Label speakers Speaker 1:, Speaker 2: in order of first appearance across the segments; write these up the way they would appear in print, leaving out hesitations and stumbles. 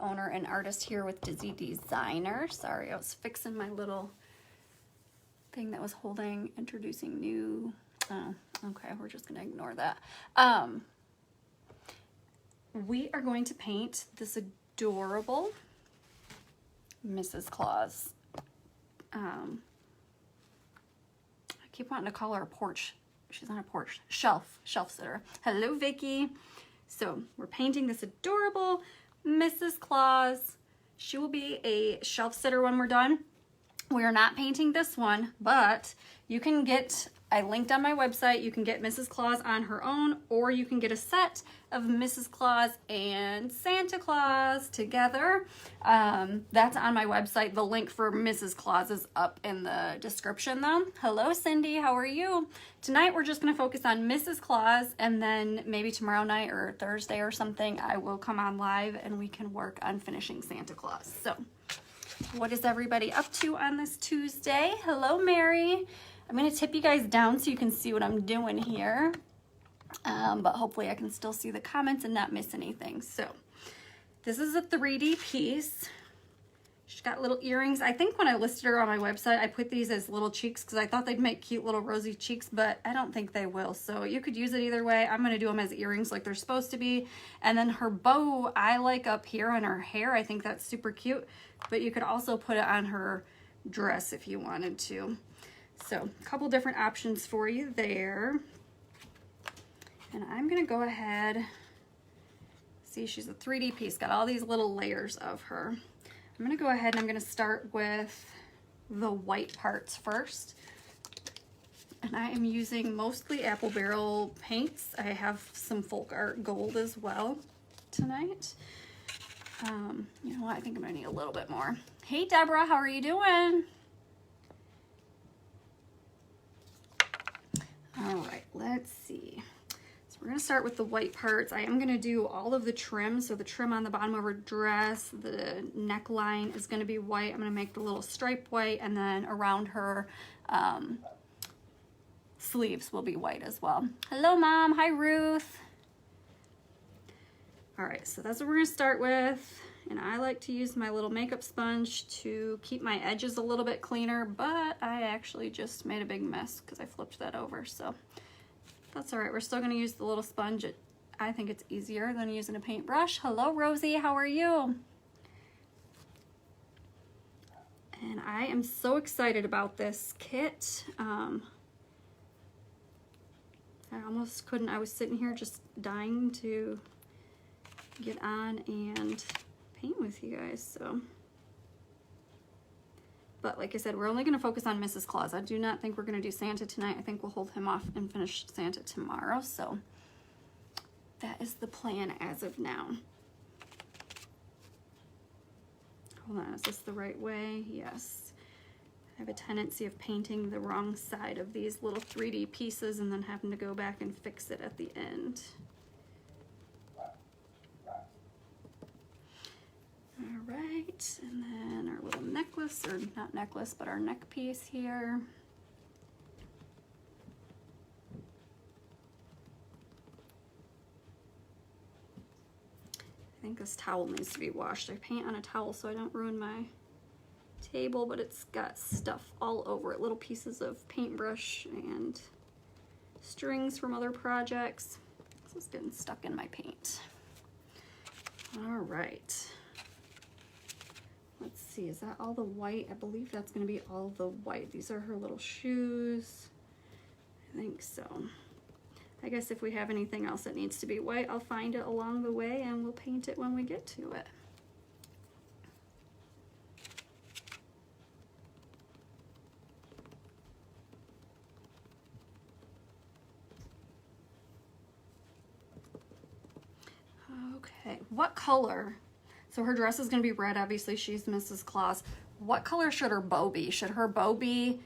Speaker 1: owner and artist here with Dizzy Designer. Sorry, I was fixing my little thing that was holding, introducing new. Oh, okay, we're just gonna ignore that. We are going to paint this adorable Mrs. Claus. I keep wanting to call her a porch. She's not a porch. Shelf sitter. Hello, Vicky. So we're painting this adorable Mrs. Claus. She will be a shelf sitter when we're done. We are not painting this one, but you can get, I linked on my website, you can get Mrs. Claus on her own, or you can get a set of Mrs. Claus and Santa Claus together. That's on my website. The link for Mrs. Claus is up in the description though. Hello, Cindy, how are you? Tonight we're just gonna focus on Mrs. Claus, and then maybe tomorrow night or Thursday or something, I will come on live and we can work on finishing Santa Claus. So what is everybody up to on this Tuesday? Hello, Mary. I'm gonna tip you guys down so you can see what I'm doing here. But hopefully I can still see the comments and not miss anything. So this is a 3D piece. She's got little earrings. I think when I listed her on my website, I put these as little cheeks because I thought they'd make cute little rosy cheeks, but I don't think they will. So you could use it either way. I'm gonna do them as earrings like they're supposed to be. And then her bow, I like up here on her hair. I think that's super cute, but you could also put it on her dress if you wanted to. So a couple different options for you there. And I'm gonna go ahead, see, she's a 3D piece, got all these little layers of her. I'm gonna go ahead and I'm gonna start with the white parts first. And I am using mostly Apple Barrel paints. I have some Folk Art Gold as well tonight. You know what, I think I'm gonna need a little bit more. Hey Deborah, how are you doing? All right, let's see. So we're gonna start with the white parts. I am gonna do all of the trim. So the trim on the bottom of her dress, the neckline is gonna be white. I'm gonna make the little stripe white, and then around her sleeves will be white as well. Hello, Mom. Hi, Ruth. All right, so that's what we're gonna start with. And I like to use my little makeup sponge to keep my edges a little bit cleaner, but I actually just made a big mess because I flipped that over. So that's all right. We're still gonna use the little sponge. I think it's easier than using a paintbrush. Hello, Rosie, how are you? And I am so excited about this kit. I almost couldn't, I was sitting here just dying to get on and paint with you guys, so. But like I said, we're only gonna focus on Mrs. Claus. I do not think we're gonna do Santa tonight. I think we'll hold him off and finish Santa tomorrow, so that is the plan as of now. Hold on, is this the right way? Yes. I have a tendency of painting the wrong side of these little 3D pieces and then having to go back and fix it at the end. All right, and then our little necklace, or not necklace, but our neck piece here. I think this towel needs to be washed. I paint on a towel so I don't ruin my table, but it's got stuff all over it, little pieces of paintbrush and strings from other projects. This is getting stuck in my paint. All right. Let's see, is that all the white? I believe that's gonna be all the white. These are her little shoes. I think so. I guess if we have anything else that needs to be white, I'll find it along the way and we'll paint it when we get to it. Okay, what color? So her dress is gonna be red, obviously she's Mrs. Claus. What color should her bow be? Should her bow be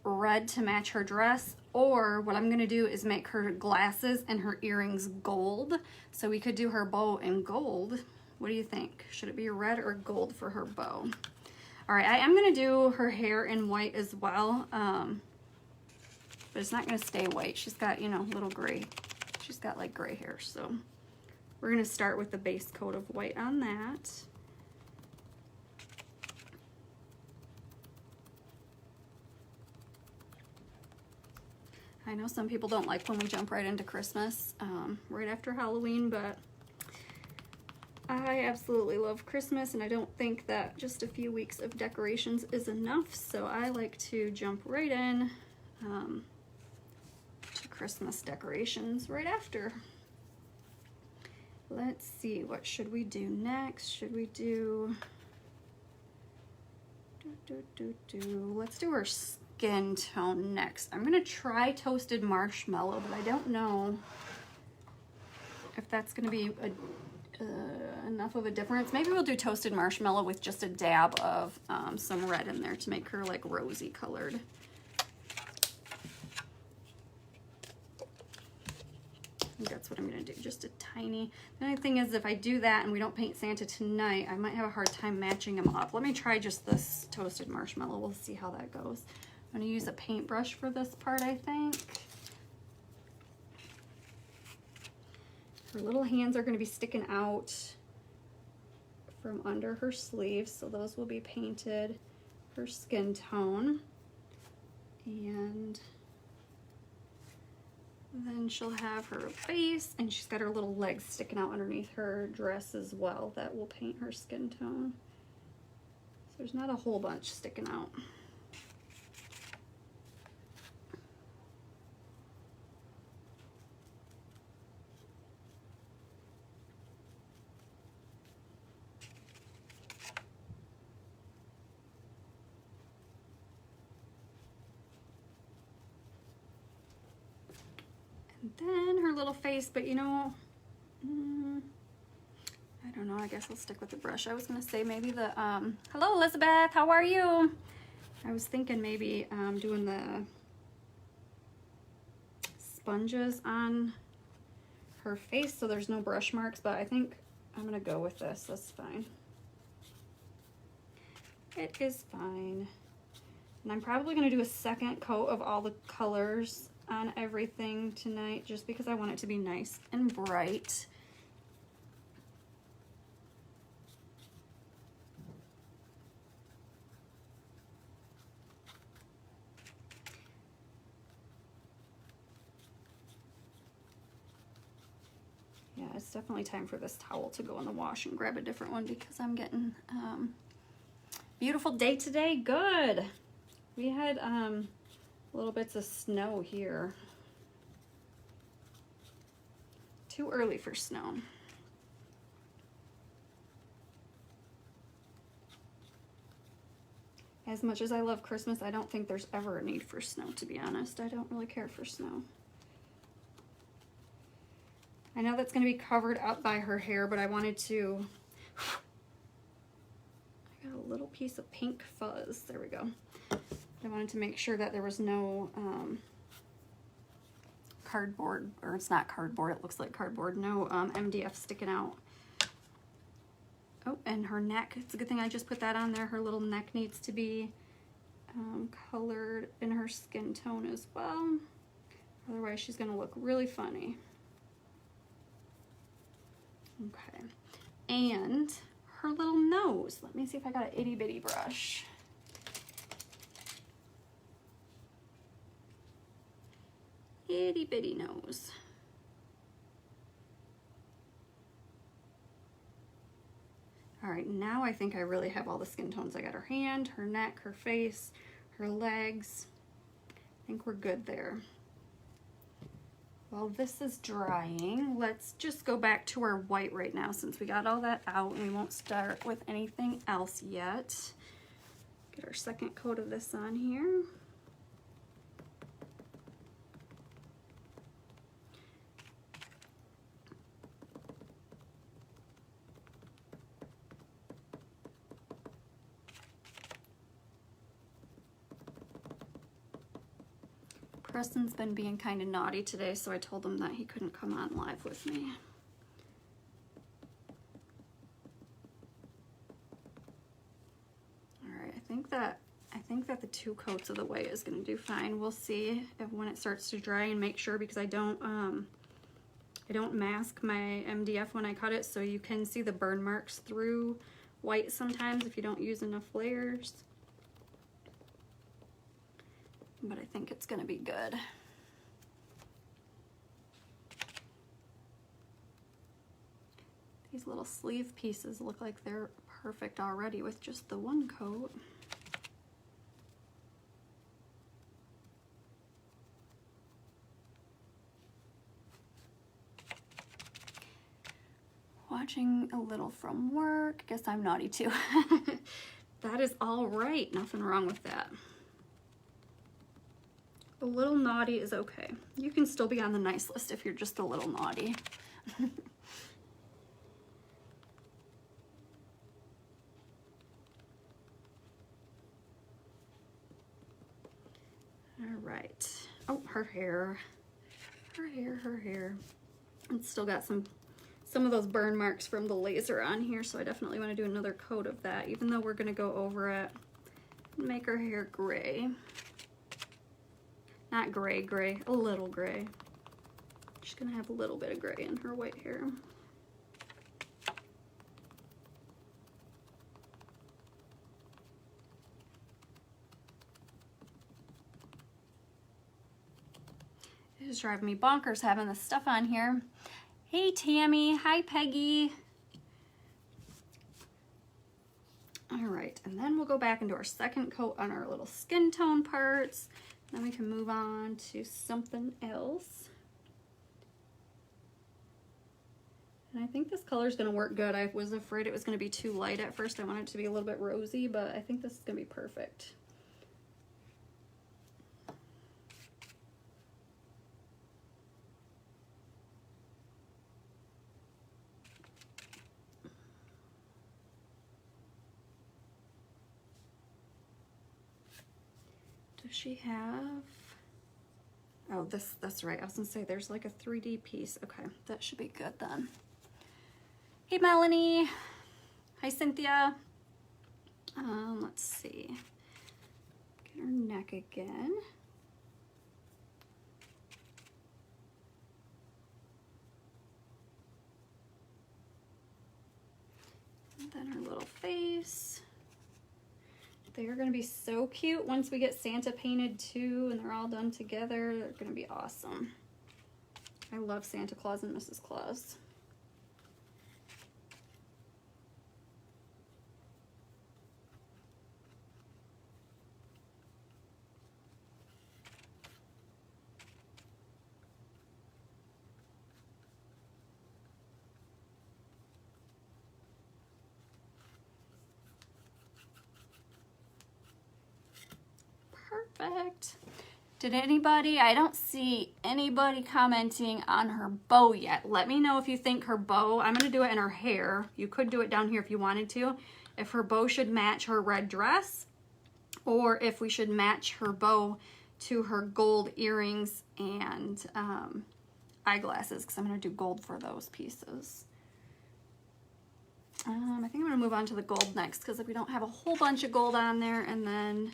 Speaker 1: red to match her dress? Or what I'm gonna do is make her glasses and her earrings gold. So we could do her bow in gold. What do you think? Should it be red or gold for her bow? All right, I am gonna do her hair in white as well, but it's not gonna stay white. She's got, you know, little gray. She's got like gray hair, so we're gonna start with the base coat of white on that. I know some people don't like when we jump right into Christmas, right after Halloween, but I absolutely love Christmas, and I don't think that just a few weeks of decorations is enough, so I like to jump right in to Christmas decorations right after. Let's see, what should we do next? Should we do... Let's do our skin tone next. I'm gonna try toasted marshmallow, but I don't know if that's gonna be enough of a difference. Maybe we'll do toasted marshmallow with just a dab of some red in there to make her like rosy colored. I think that's what I'm gonna do, just a tiny. The only thing is, if I do that and we don't paint Santa tonight, I might have a hard time matching them up. Let me try just this toasted marshmallow. We'll see how that goes. I'm gonna use a paintbrush for this part, I think. Her little hands are gonna be sticking out from under her sleeves, so those will be painted her skin tone. And then she'll have her face, and she's got her little legs sticking out underneath her dress as well. That will paint her skin tone. So there's not a whole bunch sticking out. Then her little face, but you know, I don't know, I guess I'll stick with the brush. I was gonna say maybe the, hello Elizabeth, how are you? I was thinking maybe doing the sponges on her face so there's no brush marks, but I think I'm gonna go with this, that's fine. It is fine. And I'm probably gonna do a second coat of all the colors on everything tonight, just because I want it to be nice and bright. Yeah, it's definitely time for this towel to go in the wash and grab a different one, because I'm getting beautiful day today. Good. We had little bits of snow here. Too early for snow. As much as I love Christmas, I don't think there's ever a need for snow, to be honest. I don't really care for snow. I know that's going to be covered up by her hair, but I wanted to... I got a little piece of pink fuzz. There we go. I wanted to make sure that there was no cardboard, or it's not cardboard, it looks like cardboard, no MDF sticking out. Oh, and her neck, it's a good thing I just put that on there. Her little neck needs to be colored in her skin tone as well. Otherwise she's gonna look really funny. Okay, and her little nose. Let me see if I got an itty bitty brush. Itty bitty nose. All right, now I think I really have all the skin tones. I got her hand, her neck, her face, her legs. I think we're good there. While this is drying, let's just go back to our white right now, since we got all that out, and we won't start with anything else yet. Get our second coat of this on here. Preston's been being kind of naughty today, so I told him that he couldn't come on live with me. All right, I think that the 2 coats of the white is going to do fine. We'll see if when it starts to dry, and make sure, because I don't mask my MDF when I cut it, so you can see the burn marks through white sometimes if you don't use enough layers. But I think it's gonna be good. These little sleeve pieces look like they're perfect already with just the one coat. Watching a little from work. Guess I'm naughty too. That is all right. Nothing wrong with that. A little naughty is okay. You can still be on the nice list if you're just a little naughty. All right. Oh, her hair. Her hair. It's still got some of those burn marks from the laser on here, so I definitely want to do another coat of that, even though we're going to go over it and make her hair gray. Not gray, gray, a little gray. She's going to have a little bit of gray in her white hair. It is driving me bonkers having this stuff on here. Hey Tammy, hi Peggy. All right, and then we'll go back into our second coat on our little skin tone parts. Then we can move on to something else. And I think this color is gonna work good. I was afraid it was gonna be too light at first. I wanted it to be a little bit rosy, but I think this is gonna be perfect. Does she have, oh, that's right. I was gonna say there's like a 3D piece. Okay, that should be good then. Hey Melanie. Hi Cynthia. Let's see. Get her neck again. And then her little face. They are going to be so cute once we get Santa painted too, and they're all done together. They're going to be awesome. I love Santa Claus and Mrs. Claus. Perfect. Did anybody, I don't see anybody commenting on her bow yet. Let me know if you think her bow, I'm going to do it in her hair. You could do it down here if you wanted to. If her bow should match her red dress, or if we should match her bow to her gold earrings and eyeglasses, because I'm going to do gold for those pieces. I think I'm going to move on to the gold next, because if we don't have a whole bunch of gold on there, and then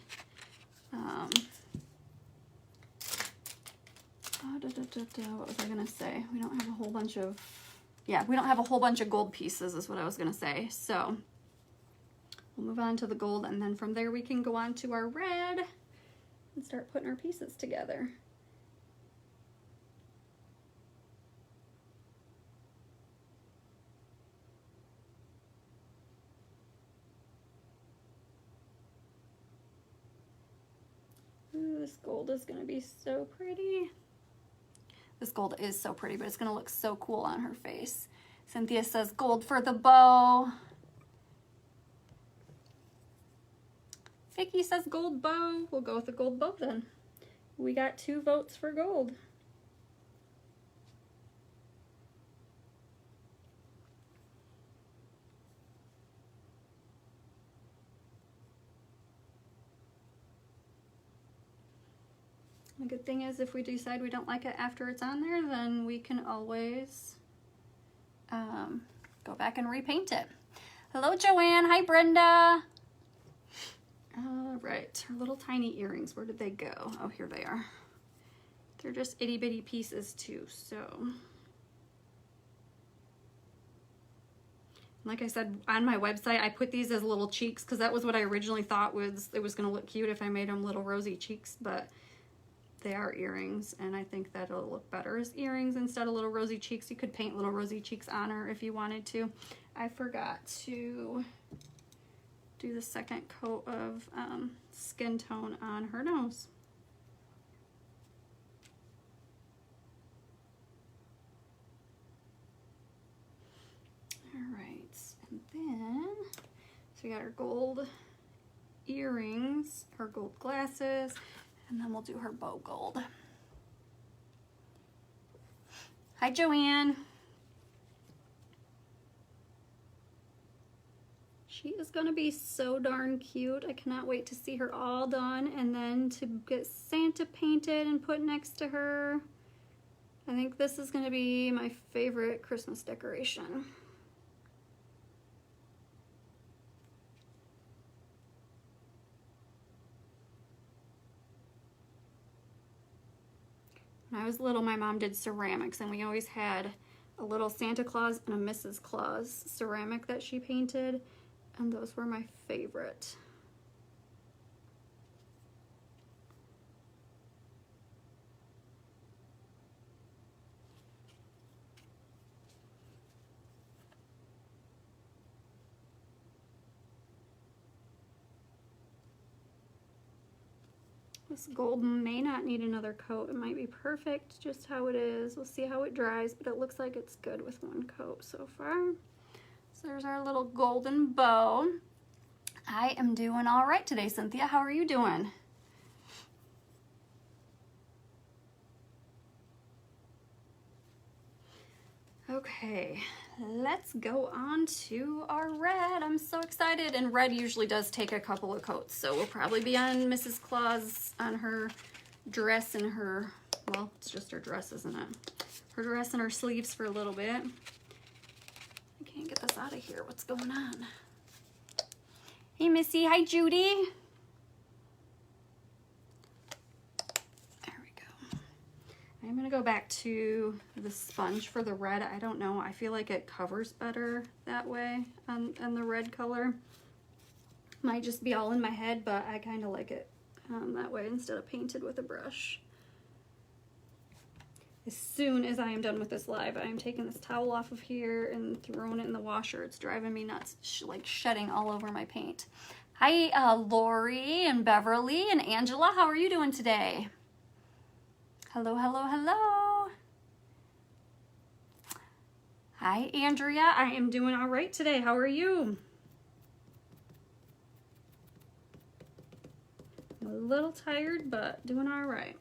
Speaker 1: what was I gonna say? We don't have a whole bunch of, yeah, we don't have a whole bunch of gold pieces is what I was gonna say. So we'll move on to the gold, and then from there we can go on to our red and start putting our pieces together. Ooh, this gold is gonna be so pretty. This gold is so pretty, but it's gonna look so cool on her face. Cynthia says gold for the bow. Vicky says gold bow. We'll go with the gold bow then. We got 2 votes for gold. The good thing is if we decide we don't like it after it's on there, then we can always go back and repaint it. Hello, Joanne. Hi, Brenda. All right, her little tiny earrings, where did they go? Oh, here they are. They're just itty bitty pieces too, so. Like I said, on my website, I put these as little cheeks because that was what I originally thought it was gonna look cute if I made them little rosy cheeks, but they are earrings, and I think that'll look better as earrings instead of little rosy cheeks. You could paint little rosy cheeks on her if you wanted to. I forgot to do the second coat of skin tone on her nose. All right, and then, so we got our gold earrings, her gold glasses, and then we'll do her bow gold. Hi, Joanne. She is gonna be so darn cute. I cannot wait to see her all done and then to get Santa painted and put next to her. I think this is gonna be my favorite Christmas decoration. When I was little, my mom did ceramics, and we always had a little Santa Claus and a Mrs. Claus ceramic that she painted, and those were my favorite. This gold may not need another coat. It might be perfect just how it is. We'll see how it dries, but it looks like it's good with one coat so far. So there's our little golden bow. I am doing all right today, Cynthia. How are you doing? Okay, let's go on to our red. I'm so excited, and red usually does take a couple of coats, so we'll probably be on Mrs. Claus on her dress and her, well, it's just her dress, isn't it? Her dress and her sleeves for a little bit. I can't get this out of here. What's going on? Hey, Missy. Hi, Judy. I'm gonna go back to the sponge for the red. I don't know, I feel like it covers better that way on the red color. Might just be all in my head, but I kind of like it that way instead of painted with a brush. As soon as I am done with this live, I am taking this towel off of here and throwing it in the washer. It's driving me nuts, like shedding all over my paint. Hi, Lori and Beverly and Angela. How are you doing today? Hello, hello, hello. Hi, Andrea. I am doing all right today. How are you? I'm a little tired, but doing all right.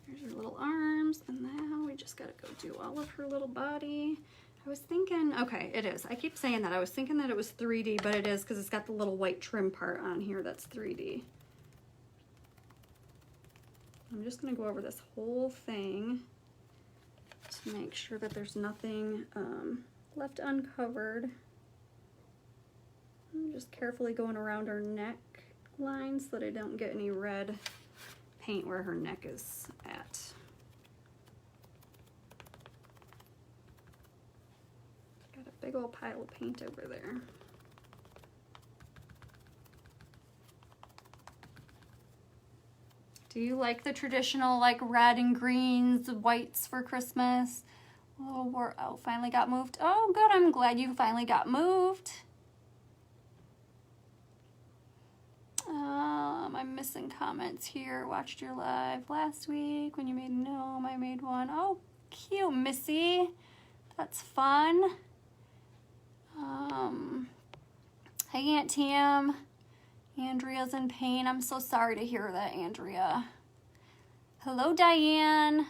Speaker 1: There's her little arms, and now we just gotta go do all of her little body. I was thinking, okay, it is. I keep saying that. I was thinking that it was 3D, but it is because it's got the little white trim part on here that's 3D. I'm just gonna go over this whole thing to make sure that there's nothing left uncovered. I'm just carefully going around her neck line so that I don't get any red paint where her neck is at. Got a big old pile of paint over there. Do you like the traditional like red and greens, whites for Christmas? Oh, finally got moved. Oh, good. I'm glad you finally got moved. I'm missing comments here. Watched your live last week when you made a gnome. I made one. Oh, cute, Missy. That's fun. Hi, Aunt Tam. Andrea's in pain. I'm so sorry to hear that, Andrea. Hello, Diane.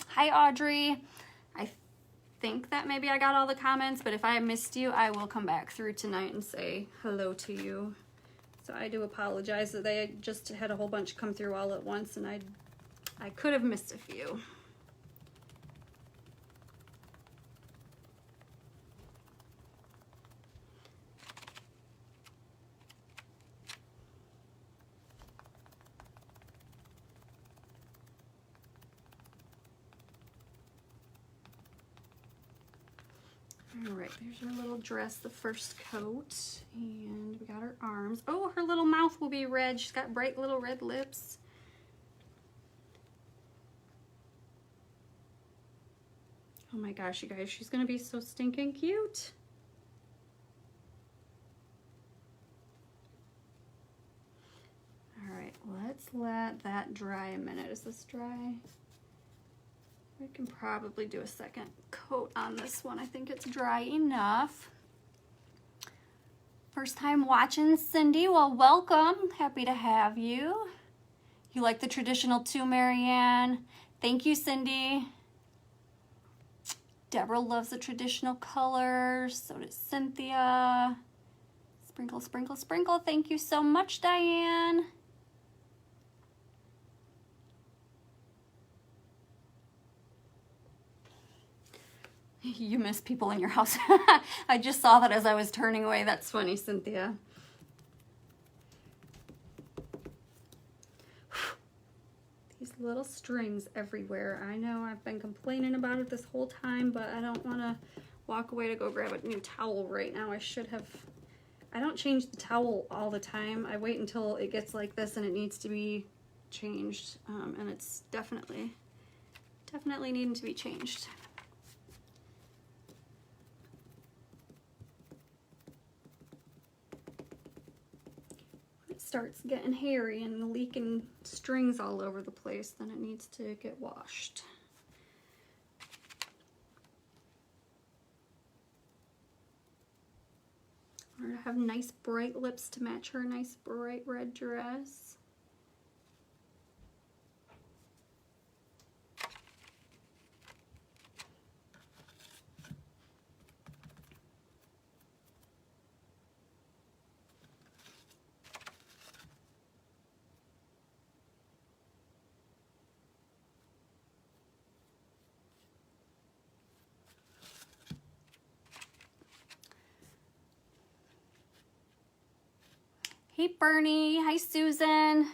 Speaker 1: Hi, Audrey. I think that maybe I got all the comments, but if I missed you, I will come back through tonight and say hello to you. So I do apologize that they just had a whole bunch come through all at once, and I could have missed a few. right, there's her little dress, the first coat, and we got her arms. Oh, her little mouth will be red. She's got bright little red lips. Oh my gosh, you guys, she's gonna be so stinking cute. All right, let's let that dry a minute. Is this dry? We can probably do a second coat on this one. I think it's dry enough. First time watching, Cindy. Well, welcome. Happy to have you. You like the traditional too, Marianne? Thank you, Cindy. Deborah loves the traditional colors. So does Cynthia. Sprinkle, sprinkle, sprinkle. Thank you so much, Diane. You miss people in your house. I just saw that as I was turning away. That's funny, Cynthia. These little strings everywhere. I know I've been complaining about it this whole time, but I don't want to walk away to go grab a new towel right now. I should have. I don't change the towel all the time. I wait until it gets like this and it needs to be changed. And it's definitely needing to be changed. Starts getting hairy and leaking strings all over the place, then it needs to get washed. I want her to have nice bright lips to match her nice bright red dress. Hey Bernie, hi Susan.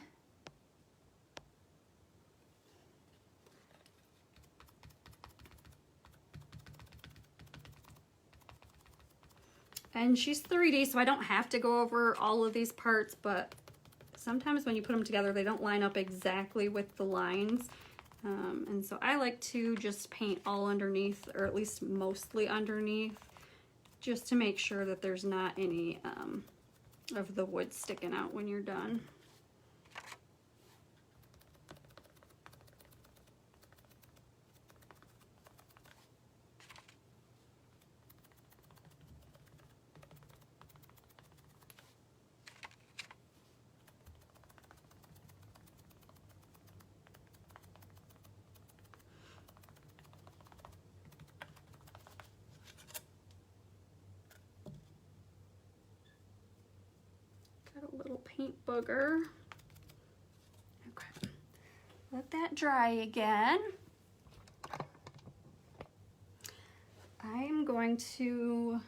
Speaker 1: And she's 3D, so I don't have to go over all of these parts, but sometimes when you put them together, they don't line up exactly with the lines. And so I like to just paint all underneath, or at least mostly underneath, just to make sure that there's not any of the wood sticking out when you're done. Little paint booger. Okay, let that dry again. I'm going to,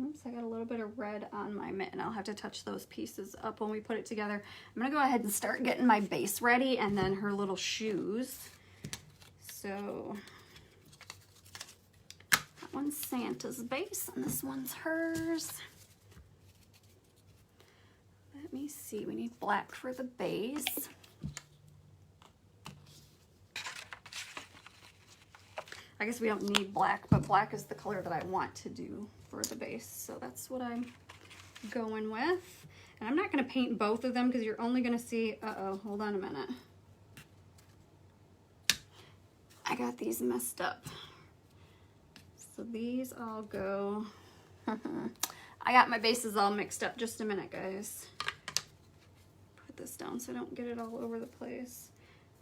Speaker 1: oops, I got a little bit of red on my mitten. I'll have to touch those pieces up when we put it together. I'm gonna go ahead and start getting my base ready and then her little shoes. So that one's Santa's base and this one's hers. Let me see, we need black for the base. I guess we don't need black, but black is the color that I want to do for the base. So that's what I'm going with. And I'm not gonna paint both of them because you're only gonna see, uh-oh, hold on a minute. I got these messed up. So these all go, I got my bases all mixed up. Just a minute, guys. Put this down so I don't get it all over the place.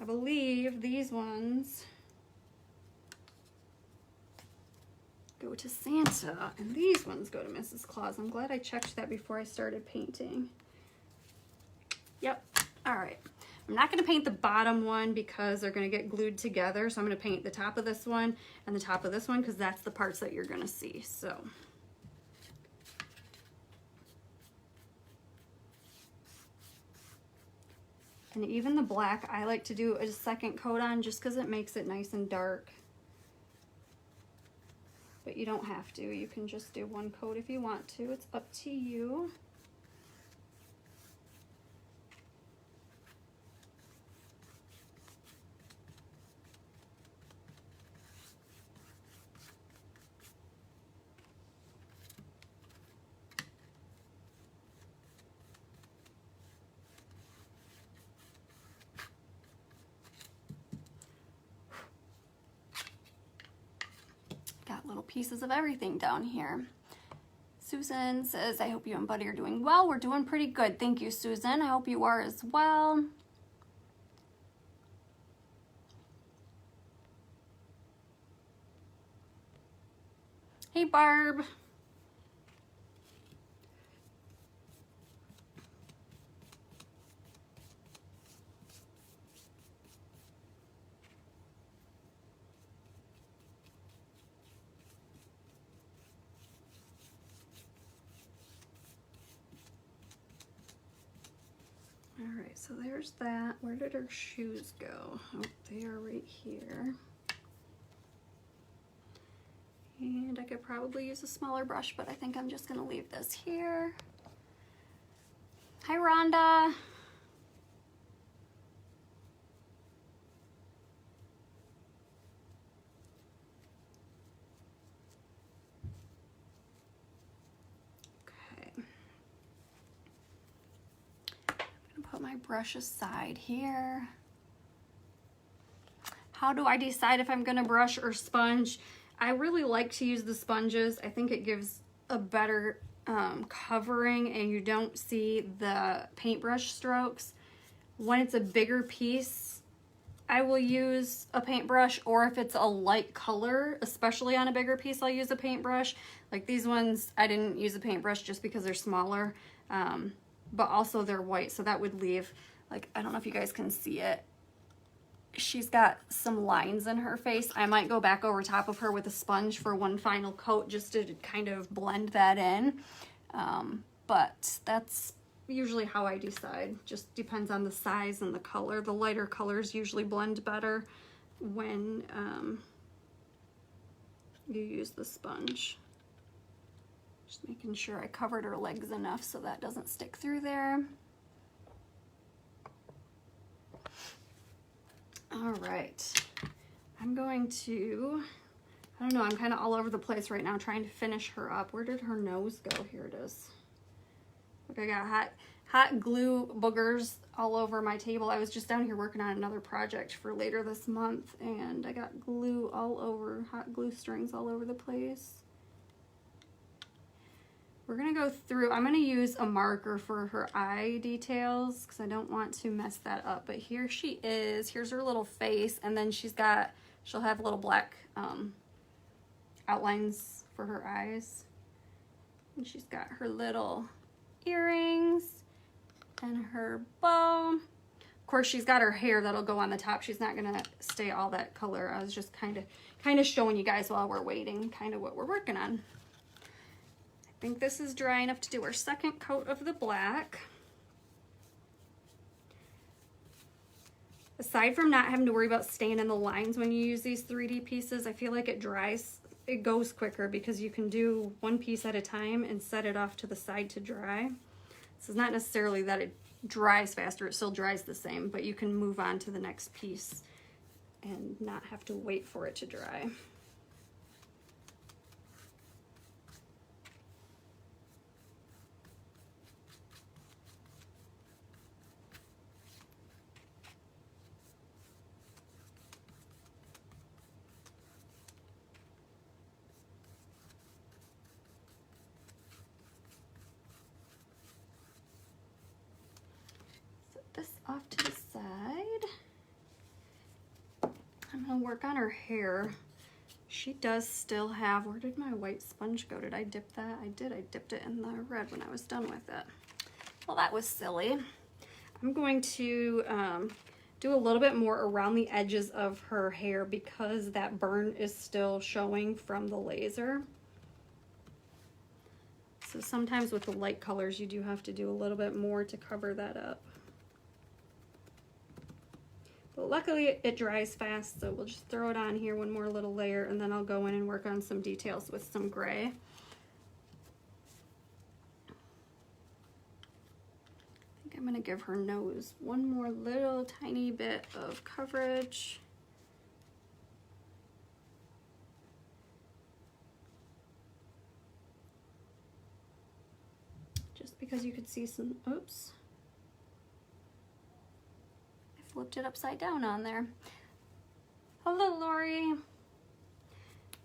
Speaker 1: I believe these ones go to Santa and these ones go to Mrs. Claus. I'm glad I checked that before I started painting. Yep, all right. I'm not gonna paint the bottom one because they're gonna get glued together. So I'm gonna paint the top of this one and the top of this one because that's the parts that you're gonna see, so. And even the black, I like to do a second coat on just because it makes it nice and dark. But you don't have to. You can just do one coat if you want to. It's up to you. Got little pieces of everything down here. Susan says, I hope you and Buddy are doing well. We're doing pretty good. Thank you, Susan. I hope you are as well. Hey, Barb. All right, so there's that. Where did her shoes go? Oh, they are right here. And I could probably use a smaller brush, but I think I'm just gonna leave this here. Hi, Rhonda. Okay. I'm gonna put my brush aside here. How do I decide if I'm gonna brush or sponge? I really like to use the sponges. I think it gives a better covering and you don't see the paintbrush strokes. When it's a bigger piece, I will use a paintbrush, or if it's a light color, especially on a bigger piece, I'll use a paintbrush. Like these ones, I didn't use a paintbrush just because they're smaller, but also they're white, so that would leave, like, I don't know if you guys can see it. She's got some lines in her face. I might go back over top of her with a sponge for one final coat just to kind of blend that in. But that's usually how I decide. Just depends on the size and the color. The lighter colors usually blend better when you use the sponge. Just making sure I covered her legs enough so that doesn't stick through there. All right, I'm going to, I don't know, I'm kind of all over the place right now trying to finish her up. Where did her nose go? Here it is. Look, I got hot glue boogers all over my table. I was just down here working on another project for later this month, and I got glue all over, hot glue strings all over the place. We're gonna go through, I'm gonna use a marker for her eye details because I don't want to mess that up, but here she is. Here's her little face, and then she'll have little black outlines for her eyes. And she's got her little earrings and her bow. Of course, she's got her hair that'll go on the top. She's not gonna stay all that color. I was just kind of showing you guys while we're waiting kind of what we're working on. I think this is dry enough to do our second coat of the black. Aside from not having to worry about staying in the lines when you use these 3D pieces, I feel like it goes quicker because you can do one piece at a time and set it off to the side to dry. So it's not necessarily that it dries faster, it still dries the same, but you can move on to the next piece and not have to wait for it to dry. This off to the side. I'm gonna work on her hair. She does still have, where did my white sponge go? Did I dip that? I did, I dipped it in the red when I was done with it. Well, that was silly. I'm going to do a little bit more around the edges of her hair because that burn is still showing from the laser. So sometimes with the light colors, you do have to do a little bit more to cover that up. But luckily it dries fast, so we'll just throw it on here one more little layer, and then I'll go in and work on some details with some gray. I think I'm gonna give her nose one more little tiny bit of coverage. Just because you could see some, oops. I flipped it upside down on there. Hello, Lori.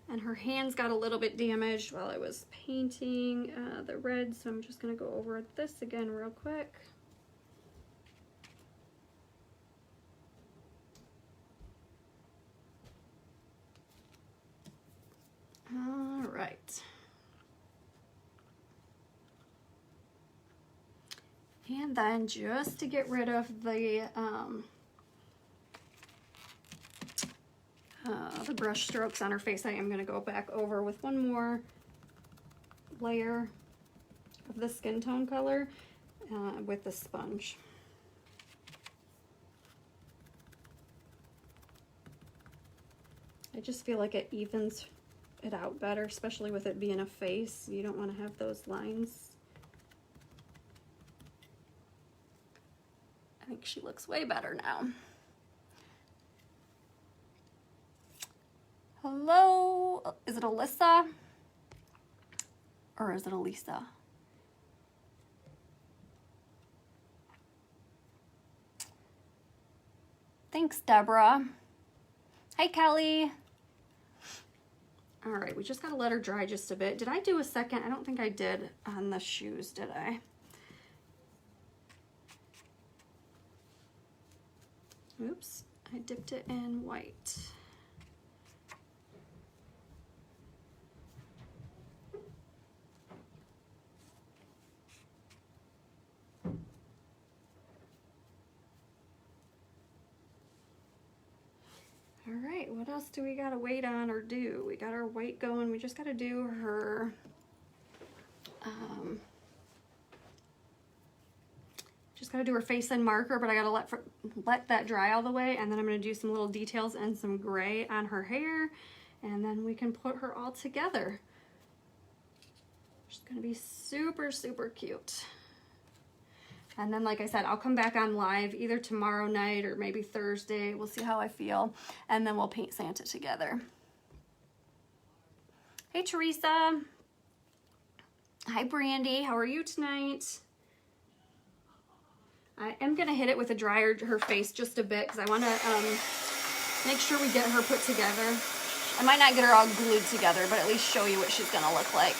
Speaker 1: And her hands got a little bit damaged while I was painting the red, so I'm just gonna go over this again real quick. All right. And then just to get rid of the brush strokes on her face, I am going to go back over with one more layer of the skin tone color with the sponge. I just feel like it evens it out better, especially with it being a face. You don't want to have those lines. I think she looks way better now. Hello, is it Alyssa? Or is it Elisa? Thanks, Deborah. Hi, Kelly. All right, we just gotta let her dry just a bit. Did I do a second? I don't think I did on the shoes, did I? Oops, I dipped it in white. All right, what else do we gotta wait on or do? We got our white going. We just gotta do her, just gotta do her face and marker, but I gotta let that dry all the way, and then I'm gonna do some little details and some gray on her hair, and then we can put her all together. She's gonna be super, super cute. And then, like I said, I'll come back on live either tomorrow night or maybe Thursday. We'll see how I feel. And then we'll paint Santa together. Hey, Teresa. Hi, Brandy. How are you tonight? I am going to hit it with a dryer, her face, just a bit, because I want to make sure we get her put together. I might not get her all glued together, but at least show you what she's going to look like.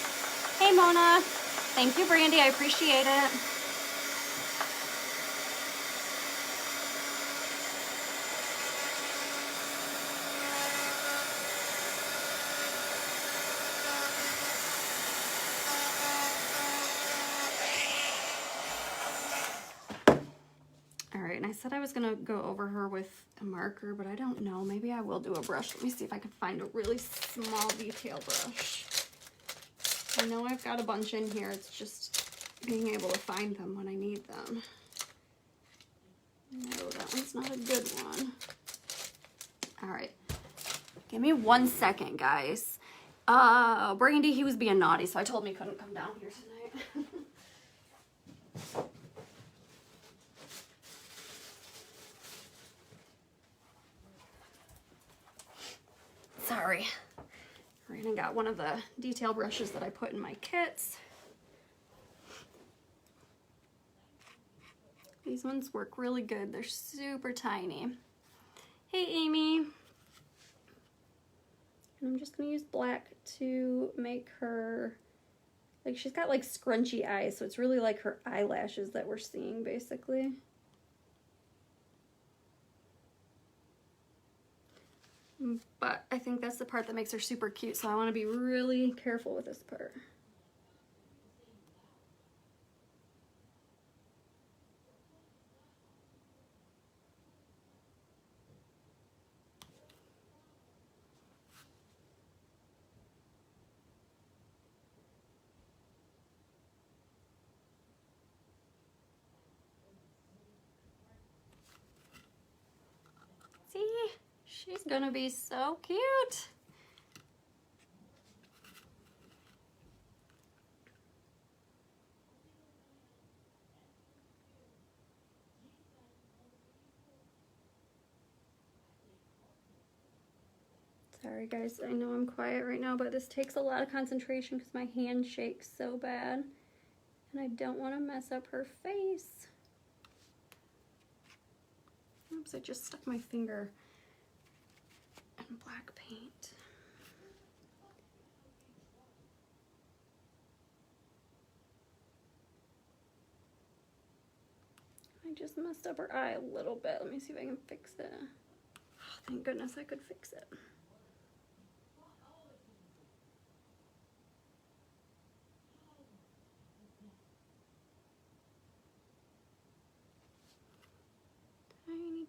Speaker 1: Hey, Mona. Thank you, Brandy. I appreciate it. And I said I was gonna go over her with a marker, but I don't know. Maybe I will do a brush. Let me see if I can find a really small detail brush. I know I've got a bunch in here. It's just being able to find them when I need them. No, that one's not a good one. All right, give me 1 second, guys. Brandy, he was being naughty, so I told him he couldn't come down here tonight. Sorry. Right, I got one of the detail brushes that I put in my kits. These ones work really good. They're super tiny. Hey, Amy. And I'm just gonna use black to make her, like, she's got like scrunchy eyes, so it's really like her eyelashes that we're seeing, basically. But I think that's the part that makes her super cute, so I want to be really careful with this part. She's gonna be so cute. Sorry guys, I know I'm quiet right now, but this takes a lot of concentration because my hand shakes so bad. And I don't want to mess up her face. Oops, I just stuck my finger in black paint. I just messed up her eye a little bit. Let me see if I can fix it. Oh, thank goodness I could fix it.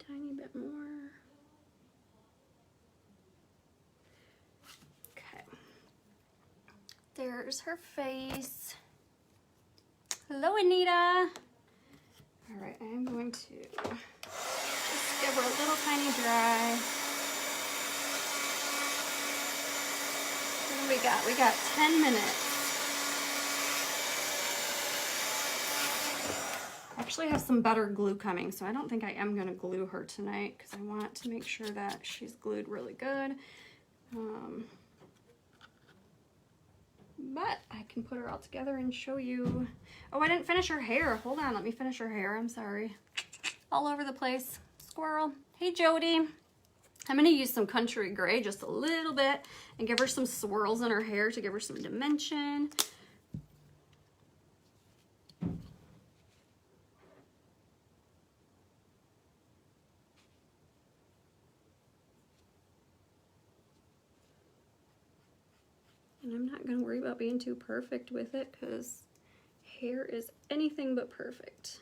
Speaker 1: Tiny bit more. Okay. There's her face. Hello, Anita. All right, I'm going to just give her a little tiny dry. What do we got? We got 10 minutes. I actually have some better glue coming, so I don't think I am going to glue her tonight because I want to make sure that she's glued really good. But I can put her all together and show you. Oh, I didn't finish her hair. Hold on, let me finish her hair. I'm sorry. All over the place. Squirrel. Hey, Jody. I'm going to use some country gray just a little bit and give her some swirls in her hair to give her some dimension. And I'm not going to worry about being too perfect with it because hair is anything but perfect.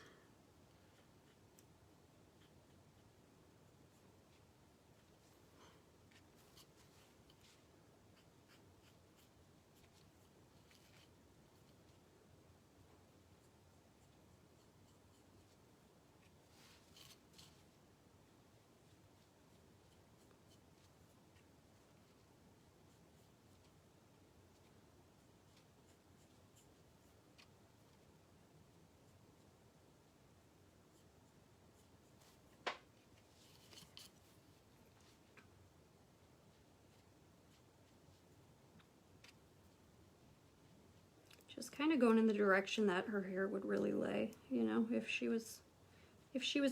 Speaker 1: Just kind of going in the direction that her hair would really lay, you know, if she was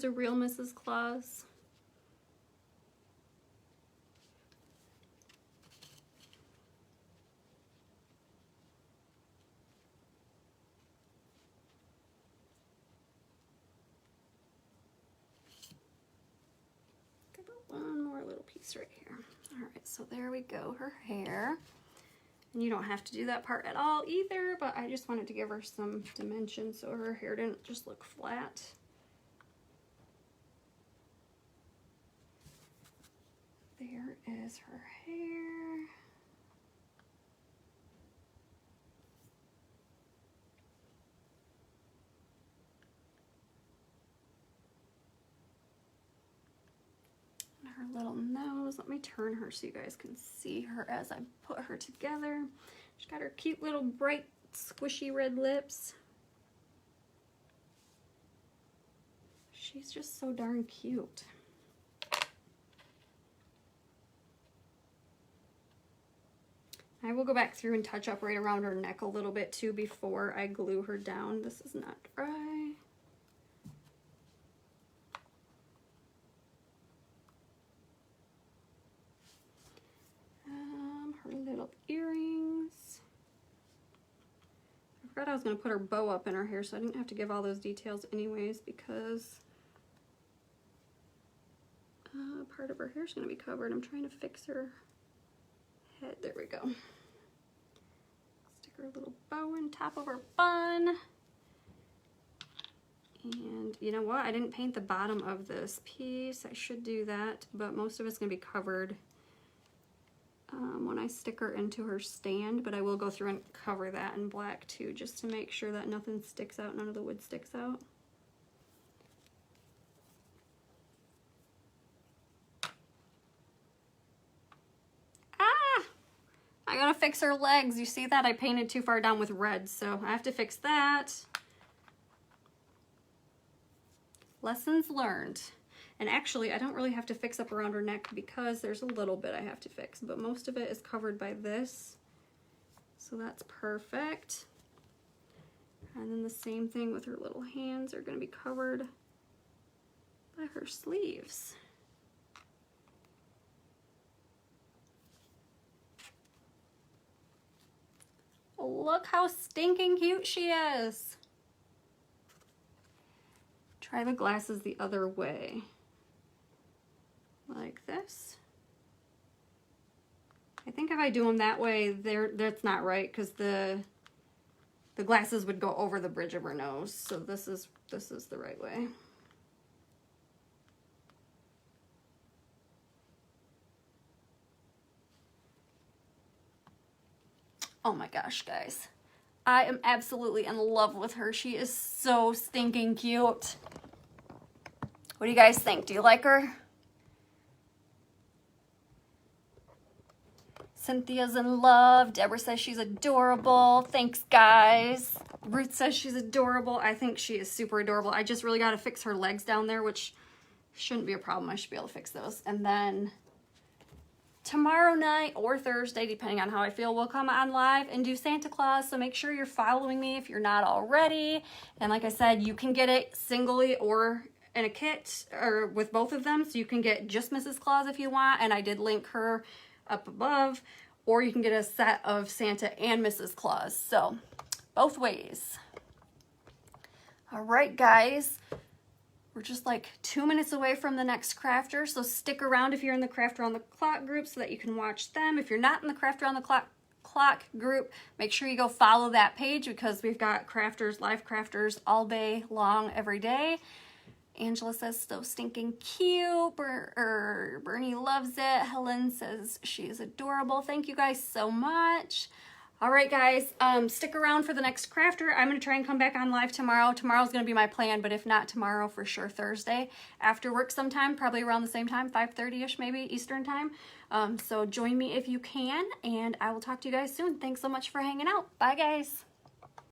Speaker 1: a real Mrs. Claus. Give her one more little piece right here. All right, so there we go, her hair. And you don't have to do that part at all either, but I just wanted to give her some dimension so her hair didn't just look flat. There is her hair. And her little nose. Let me turn her so you guys can see her as I put her together. She's got her cute little bright squishy red lips. She's just so darn cute. I will go back through and touch up right around her neck a little bit too before I glue her down. This is not dry. Her little earrings. I forgot I was going to put her bow up in her hair, so I didn't have to give all those details anyways because part of her hair is going to be covered. I'm trying to fix her head. There we go. Stick her little bow on top of her bun. And you know what? I didn't paint the bottom of this piece. I should do that, but most of it's going to be covered when I stick her into her stand, but I will go through and cover that in black too, just to make sure that nothing sticks out, none of the wood sticks out. I gotta fix her legs. You see that? I painted too far down with red, so I have to fix that. Lessons learned. And actually, I don't really have to fix up around her neck because there's a little bit I have to fix, but most of it is covered by this. So that's perfect. And then the same thing with her little hands are going to be covered by her sleeves. Look how stinking cute she is. Try the glasses the other way. Like this. I think if I do them that way, that's not right because the glasses would go over the bridge of her nose. So this is the right way. Oh my gosh, guys. I am absolutely in love with her. She is so stinking cute. What do you guys think? Do you like her? Cynthia's in love. Deborah says she's adorable. Thanks, guys. Ruth says she's adorable. I think she is super adorable. I just really got to fix her legs down there, which shouldn't be a problem. I should be able to fix those. And then tomorrow night or Thursday, depending on how I feel, we'll come on live and do Santa Claus. So make sure you're following me if you're not already. And like I said, you can get it singly or in a kit or with both of them. So you can get just Mrs. Claus if you want. And I did link her up above, or you can get a set of Santa and Mrs. Claus. So both ways. All right, guys, we're just like 2 minutes away from the next crafter. So stick around if you're in the Crafter on the Clock group so that you can watch them. If you're not in the Crafter on the Clock group, make sure you go follow that page because we've got crafters, live crafters all day long, every day. Angela says so stinking cute. Bernie loves it. Helen says she's adorable. Thank you guys so much. All right, guys, stick around for the next crafter. I'm going to try and come back on live tomorrow. Tomorrow's going to be my plan, but if not tomorrow, for sure Thursday after work sometime, probably around the same time, 5:30ish maybe Eastern time. So join me if you can, and I will talk to you guys soon. Thanks so much for hanging out. Bye, guys.